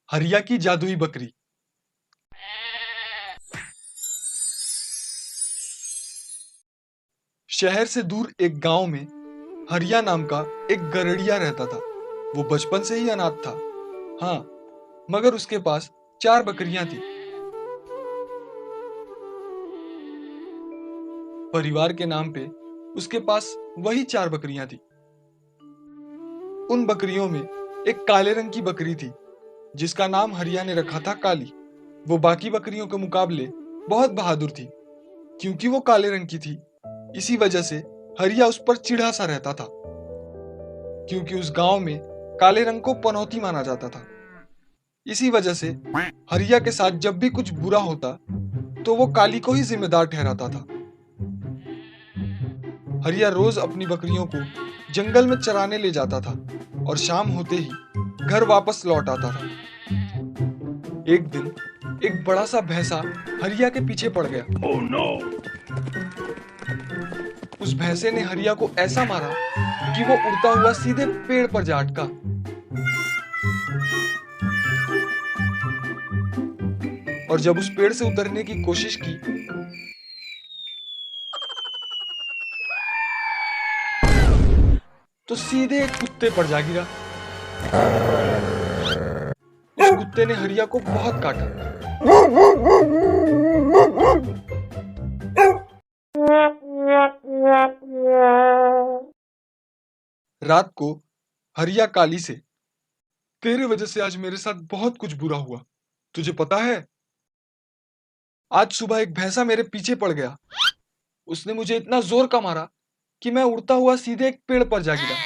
हरिया की जादुई बकरी। शहर से दूर एक गांव में हरिया नाम का एक गरड़िया रहता था। वो बचपन से ही अनाथ था। हाँ, मगर उसके पास 4 बकरियां थी। परिवार के नाम पे उसके पास वही 4 बकरियां थी। उन बकरियों में एक काले रंग की बकरी थी जिसका नाम हरिया ने रखा था काली। वो बाकी बकरियों के मुकाबले बहुत बहादुर थी। क्योंकि वो काले रंग की थी, इसी वजह से हरिया उस पर चिढ़ा सा रहता था। क्योंकि उस गांव में काले रंग को पनौती माना जाता था। इसी वजह से हरिया के साथ जब भी कुछ बुरा होता तो वो काली को ही जिम्मेदार ठहराता था। हरिया रोज अपनी बकरियों को जंगल में चराने ले जाता था और शाम होते ही घर वापस लौट आता था। एक दिन एक बड़ा सा भैंसा हरिया के पीछे पड़ गया। Oh no! उस भैंसे ने हरिया को ऐसा मारा कि वो उड़ता हुआ सीधे पेड़ पर जा अटका। और जब उस पेड़ से उतरने की कोशिश की तो सीधे एक कुत्ते पर जा गिरा। उस कुत्ते ने हरिया को बहुत काटा। रात को हरिया काली से, तेरे वजह से आज मेरे साथ बहुत कुछ बुरा हुआ। तुझे पता है, आज सुबह एक भैंसा मेरे पीछे पड़ गया। उसने मुझे इतना जोर का मारा कि मैं उड़ता हुआ सीधे एक पेड़ पर जा गिरा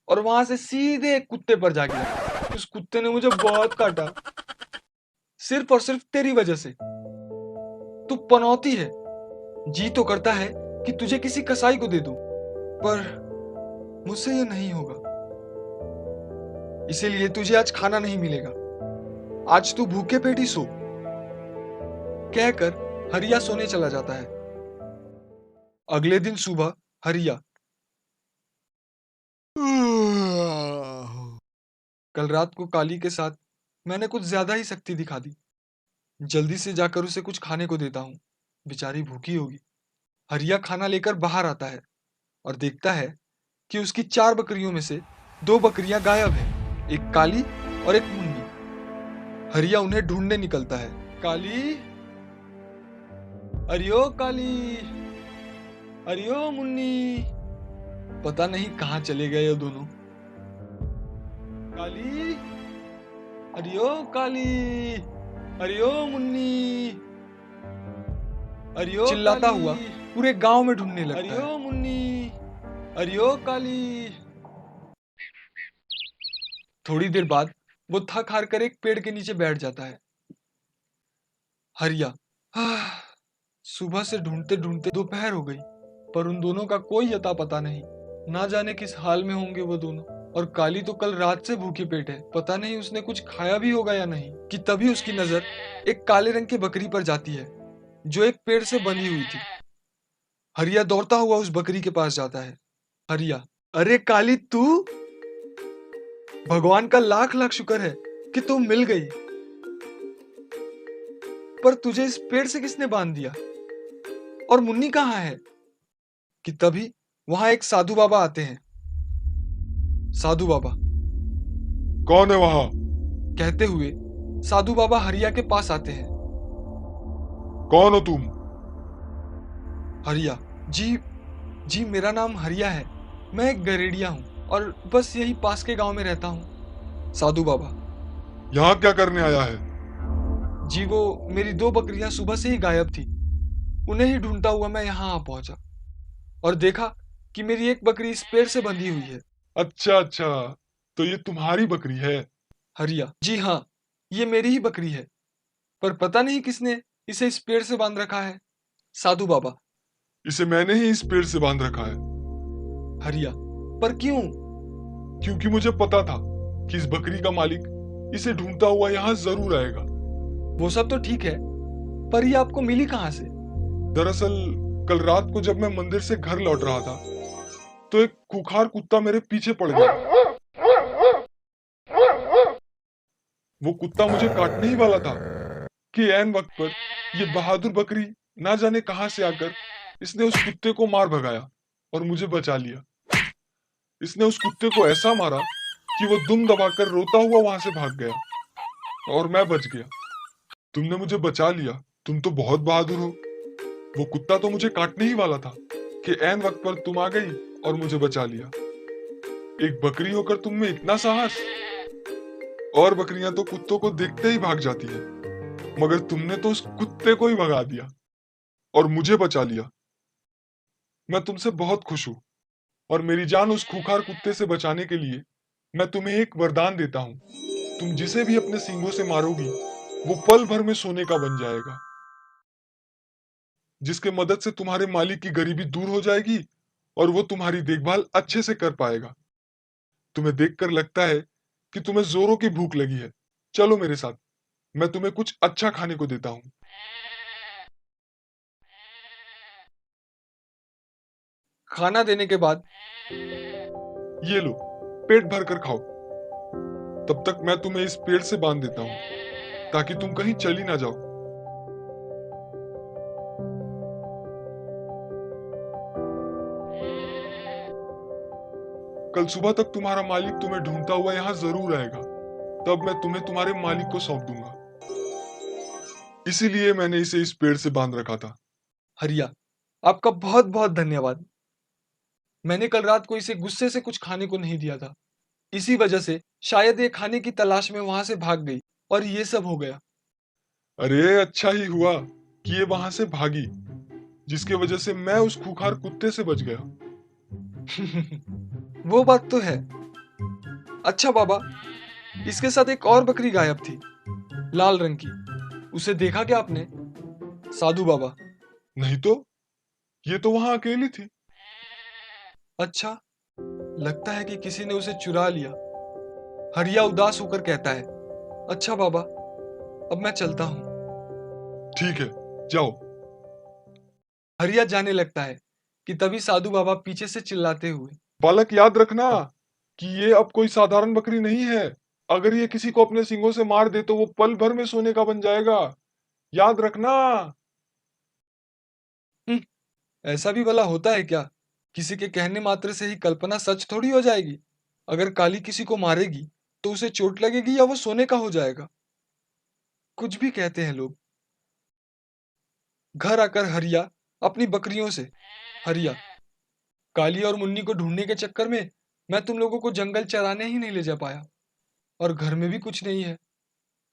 और वहां से सीधे एक कुत्ते पर जा गिरा। उस कुत्ते ने मुझे बहुत काटा, सिर्फ और सिर्फ तेरी वजह से। तू पनौती है। जी तो करता है कि तुझे किसी कसाई को दे दूं, पर मुझसे ये नहीं होगा। इसीलिए तुझे आज खाना नहीं मिलेगा। आज तू भूखे पेट ही सो। कहकर हरिया सोने चला जाता है। अगले दिन सुबह हरिया, कल रात को काली के साथ मैंने कुछ ज्यादा ही सख्ती दिखा दी। जल्दी से जाकर उसे कुछ खाने को देता हूँ, बेचारी भूखी होगी। हरिया खाना लेकर बाहर आता है और देखता है कि उसकी 4 बकरियों में से 2 बकरियां गायब हैं, एक काली और एक मुन्नी। हरिया उन्हें ढूंढने निकलता है। काली, अरियो काली, अरियो मुन्नी। पता नहीं कहाँ चले गए ये दोनों। काली, अरियो काली, अरियो मुन्नी, अरियो चिल्लाता हुआ पूरे गांव में ढूंढने लगता है। अरियो मुन्नी, अरियो काली। थोड़ी देर बाद वो थक हार कर एक पेड़ के नीचे बैठ जाता है। हरिया, सुबह से ढूंढते ढूंढते दोपहर हो गई, पर उन दोनों का कोई अता पता नहीं। ना जाने किस हाल में होंगे वो दोनों। और काली तो कल रात से भूखी पेट है, पता नहीं उसने कुछ खाया भी होगा या नहीं। कि तभी उसकी नजर एक काले रंग की बकरी पर जाती है जो एक पेड़ से बंधी हुई थी। हरिया दौड़ता हुआ उस बकरी के पास जाता है। हरिया, अरे काली तू, भगवान का लाख लाख शुक्र है कि तू मिल गई। पर तुझे इस पेड़ से किसने बांध दिया? और मुन्नी कहाँ है? कि तभी वहां एक साधु बाबा आते हैं। साधु बाबा, कौन है वहां? कहते हुए साधु बाबा हरिया के पास आते हैं। कौन हो तुम? हरिया, जी मेरा नाम हरिया है। मैं एक गरेड़िया हूँ और बस यही पास के गांव में रहता हूँ। साधु बाबा, यहाँ क्या करने आया है? जी वो मेरी 2 बकरियां सुबह से ही गायब थी। उन्हें ही ढूंढता हुआ मैं यहाँ आ पहुंचा और देखा कि मेरी एक बकरी इस पेड़ से बंधी हुई है। अच्छा अच्छा, तो ये तुम्हारी बकरी है? हरिया, जी हाँ, ये मेरी ही बकरी है, पर पता नहीं किसने इसे इस पेड़ से बांध रखा है। साधु बाबा, इसे मैंने ही इस पेड़ से बांध रखा है। हरिया, पर क्यों? क्योंकि मुझे पता था कि इस बकरी का मालिक इसे ढूंढता हुआ यहाँ जरूर आएगा। वो सब तो ठीक है, पर ये आपको मिली कहाँ से? दरअसल कल रात को जब मैं मंदिर से घर लौट रहा था तो एक खूंखार कुत्ता मेरे पीछे पड़ गया। वो कुत्ता मुझे काटने ही वाला था कि ऐन वक्त पर ये बहादुर बकरी ना जाने कहां से आकर इसने उस कुत्ते को मार भगाया और मुझे बचा लिया। इसने उस कुत्ते को ऐसा मारा कि वो दुम दबाकर रोता हुआ वहां से भाग गया और मैं बच गया। तुमने मुझे बचा लिया, तुम तो बहुत बहादुर हो। वो कुत्ता तो मुझे काटने ही वाला था कि ऐन वक्त पर तुम आ गई और मुझे बचा लिया। एक बकरी होकर तुम में इतना साहस। और बकरियां तो कुत्तों को देखते ही भाग जाती है, मगर तुमने तो उस कुत्ते को ही भगा दिया और मुझे बचा लिया। मैं तुमसे बहुत खुश हूं और मेरी जान उस खूंखार कुत्ते से बचाने के लिए मैं तुम्हें एक वरदान देता हूं। तुम जिसे भी अपने सींगों से मारोगी वो पल भर में सोने का बन जाएगा, जिसके मदद से तुम्हारे मालिक की गरीबी दूर हो जाएगी और वो तुम्हारी देखभाल अच्छे से कर पाएगा। तुम्हें देखकर लगता है कि तुम्हें जोरों की भूख लगी है। चलो मेरे साथ, मैं तुम्हें कुछ अच्छा खाने को देता हूँ। खाना देने के बाद ये लो, पेट भर कर खाओ। तब तक मैं तुम्हें इस पेड़ से बांध देता हूँ ताकि तुम कहीं चली ना जाओ। कल सुबह तक तुम्हारा मालिक तुम्हें ढूंढता हुआ यहाँ जरूर आएगा। तब मैं तुम्हें तुम्हारे मालिक को सौंप दूंगा। इसीलिए मैंने इसे इस पेड़ से बांध रखा था। हरिया, आपका बहुत बहुत धन्यवाद। मैंने कल रात को इसे गुस्से से कुछ खाने को नहीं दिया था। इसी वजह से शायद ये खाने की तलाश में वहां से भाग गई और ये सब हो गया। अरे अच्छा ही हुआ कि ये वहां से भागी, जिसके वजह से मैं उस खूंखार कुत्ते से बच गया। वो बात तो है। अच्छा बाबा, इसके साथ एक और बकरी गायब थी, लाल रंग की। उसे देखा क्या आपने? साधु बाबा। नहीं तो, ये तो वहां अकेली थी। अच्छा, लगता है कि किसी ने उसे चुरा लिया। हरिया उदास होकर कहता है, अच्छा बाबा, अब मैं चलता हूँ। ठीक है, जाओ। हरिया जाने लगता है कि तभी साधु बाबा पीछे से चिल्लाते हुए, बालक याद रखना कि ये अब कोई साधारण बकरी नहीं है। अगर ये किसी को अपने सींगों से मार दे तो वो पल भर में सोने का बन जाएगा। याद रखना। "हम्म, ऐसा भी भला होता है क्या? किसी के कहने मात्र से ही कल्पना सच थोड़ी हो जाएगी। अगर काली किसी को मारेगी तो उसे चोट लगेगी या वो सोने का हो जाएगा? कुछ भी कहते हैं लोग। घर आकर हरिया अपनी बकरियों से, हरिया, काली और मुन्नी को ढूंढने के चक्कर में मैं तुम लोगों को जंगल चराने ही नहीं ले जा पाया। और घर में भी कुछ नहीं है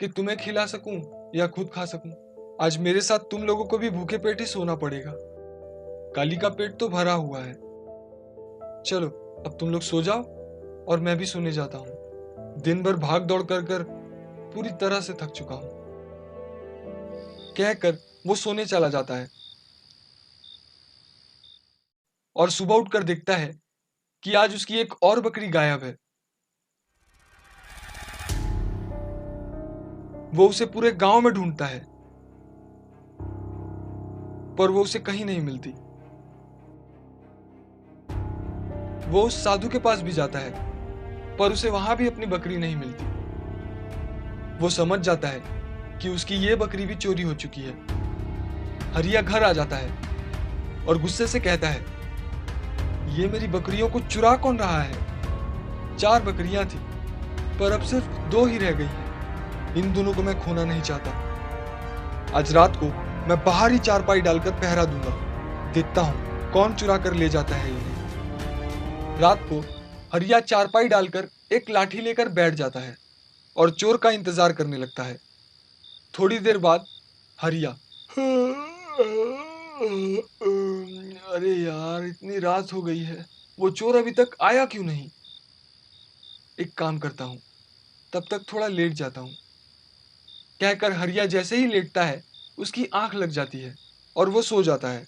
कि तुम्हें खिला सकूं या खुद खा सकूं। आज मेरे साथ तुम लोगों को भी भूखे पेट ही सोना पड़ेगा। काली का पेट तो भरा हुआ है। चलो, अब तुम लोग सो जाओ और मैं भी सोने जाता हूँ। दिन भर भाग दौड़ कर कर पूरी तरह से थक चुका हूँ। कहकर वो सोने चला जाता है और सुबह उठकर देखता है कि आज उसकी एक और बकरी गायब है। वो उसे पूरे गांव में ढूंढता है, पर वो उसे कहीं नहीं मिलती। वो उस साधु के पास भी जाता है, पर उसे वहां भी अपनी बकरी नहीं मिलती। वो समझ जाता है कि उसकी ये बकरी भी चोरी हो चुकी है। हरिया घर आ जाता है और गुस्से से कहता है, ये मेरी बकरियों को चुरा कौन रहा है? 4 बकरियां थी, पर अब सिर्फ 2 ही रह गई हैं। इन दोनों को मैं खोना नहीं चाहता। आज रात को मैं बाहर ही चारपाई डालकर पहरा दूंगा। देखता हूं कौन चुरा कर ले जाता है इन्हें। रात को हरिया चारपाई डालकर एक लाठी लेकर बैठ जाता है और चोर का इंतजार करने लगता है। थोड़ी देर बाद हरिया, अरे यार, इतनी रात हो गई है, वो चोर अभी तक आया क्यों नहीं? एक काम करता हूँ, तब तक थोड़ा लेट जाता हूँ। कहकर हरिया जैसे ही लेटता है, उसकी आंख लग जाती है और वो सो जाता है।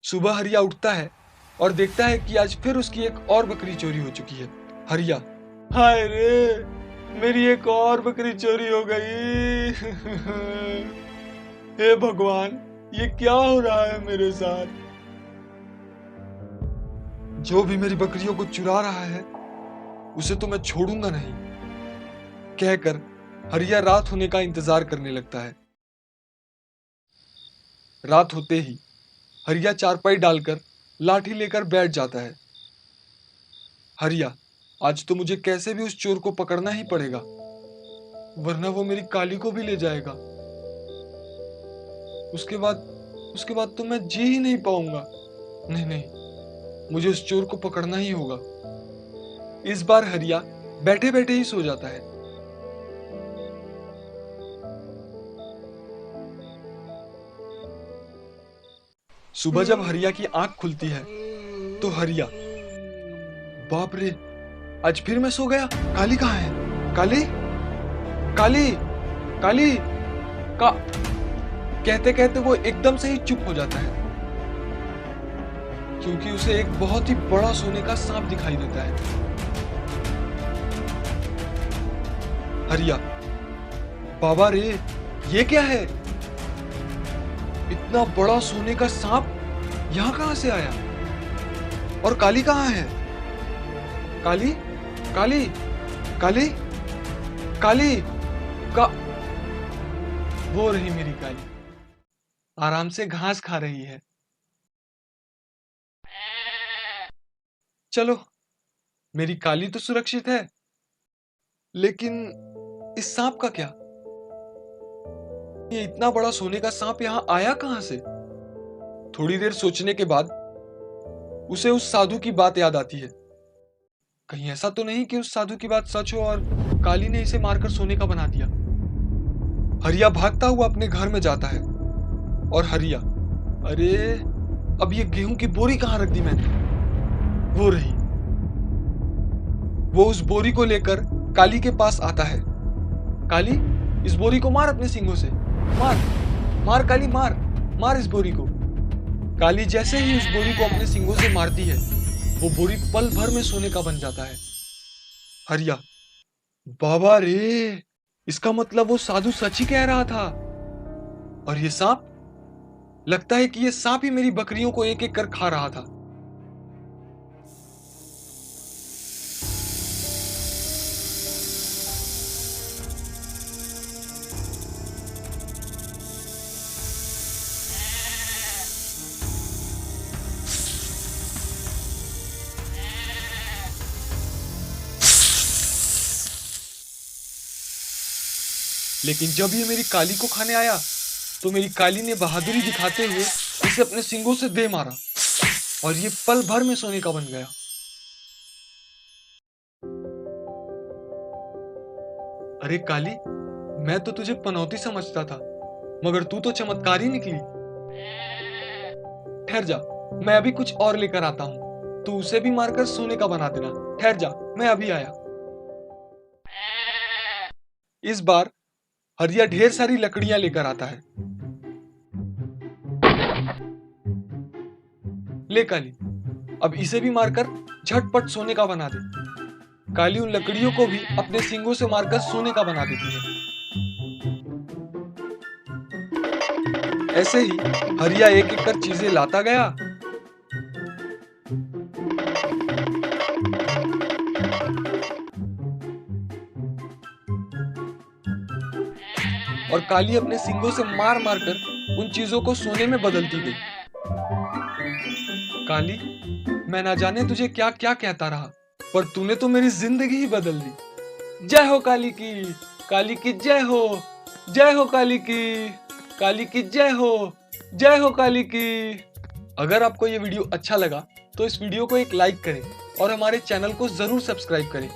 सुबह हरिया उठता है और देखता है कि आज फिर उसकी एक और बकरी चोरी हो चुकी है। हरिया, हाय रे, मेरी एक और बकरी चोरी हो गई। हे भगवान, ये क्या हो रहा है मेरे साथ? जो भी मेरी बकरियों को चुरा रहा है, उसे तो मैं छोड़ूंगा नहीं। कहकर हरिया रात होने का इंतजार करने लगता है। रात होते ही हरिया चारपाई डालकर लाठी लेकर बैठ जाता है। हरिया, आज तो मुझे कैसे भी उस चोर को पकड़ना ही पड़ेगा, वरना वो मेरी काली को भी ले जाएगा। उसके बाद तो मैं जी ही नहीं पाऊंगा। नहीं नहीं, मुझे उस चोर को पकड़ना ही होगा। इस बार हरिया बैठे बैठे ही सो जाता है। सुबह जब हरिया की आंख खुलती है तो हरिया, बाप रे, आज फिर मैं सो गया। काली कहाँ है? काली, काली, काली का कहते कहते वो एकदम से ही चुप हो जाता है, क्योंकि उसे एक बहुत ही बड़ा सोने का सांप दिखाई देता है। हरिया, बाबा रे, ये क्या है? इतना बड़ा सोने का सांप यहां कहां से आया? और काली कहां है? काली, काली, काली, काली का वो रही मेरी काली, आराम से घास खा रही है। चलो, मेरी काली तो सुरक्षित है, लेकिन इस सांप का क्या? ये इतना बड़ा सोने का सांप यहां आया कहां से? थोड़ी देर सोचने के बाद उसे उस साधु की बात याद आती है। कहीं ऐसा तो नहीं कि उस साधु की बात सच हो और काली ने इसे मारकर सोने का बना दिया। हरिया भागता हुआ अपने घर में जाता है और हरिया, अरे अब ये गेहूं की बोरी कहां रख दी मैंने? वो रही। वो उस बोरी को लेकर काली के पास आता है। काली, इस बोरी को मार अपने सींगों से, मार, मार काली, मार, मार इस बोरी को। काली जैसे ही उस बोरी को अपने सींगों से मारती है, वो बोरी पल भर में सोने का बन जाता है। हरिया, बाबा रे, इसका मतलब वो साधु सच ही कह रहा था। और ये सांप, लगता है कि ये सांप ही मेरी बकरियों को एक एक कर खा रहा था। लेकिन जब ये मेरी काली को खाने आया, तो मेरी काली ने बहादुरी दिखाते हुए इसे अपने सींगों से दे मारा और ये पल भर में सोने का बन गया। अरे काली, मैं तो तुझे पनौती समझता था, मगर तू तो चमत्कारी निकली। ठहर जा, मैं अभी कुछ और लेकर आता हूँ, तू उसे भी मारकर सोने का बना देना। ठहर जा, मैं अभी आया। इस बार हरिया ढेर सारी लकड़ियां लेकर आता है। ले काली, अब इसे भी मारकर झटपट सोने का बना दे। काली उन लकड़ियों को भी अपने सींगों से मारकर सोने का बना देती है। ऐसे ही हरिया एक एक कर चीजें लाता गया और काली अपने सींगों से मार मार कर उन चीजों को सोने में बदलती गई। काली, मैं ना जाने तुझे क्या क्या कहता रहा, पर तूने तो मेरी जिंदगी ही बदल दी। जय हो काली की जय हो, जय हो काली की जय हो, जय हो काली की। अगर आपको ये वीडियो अच्छा लगा तो इस वीडियो को एक लाइक करें और हमारे चैनल को जरूर सब्सक्राइब करें।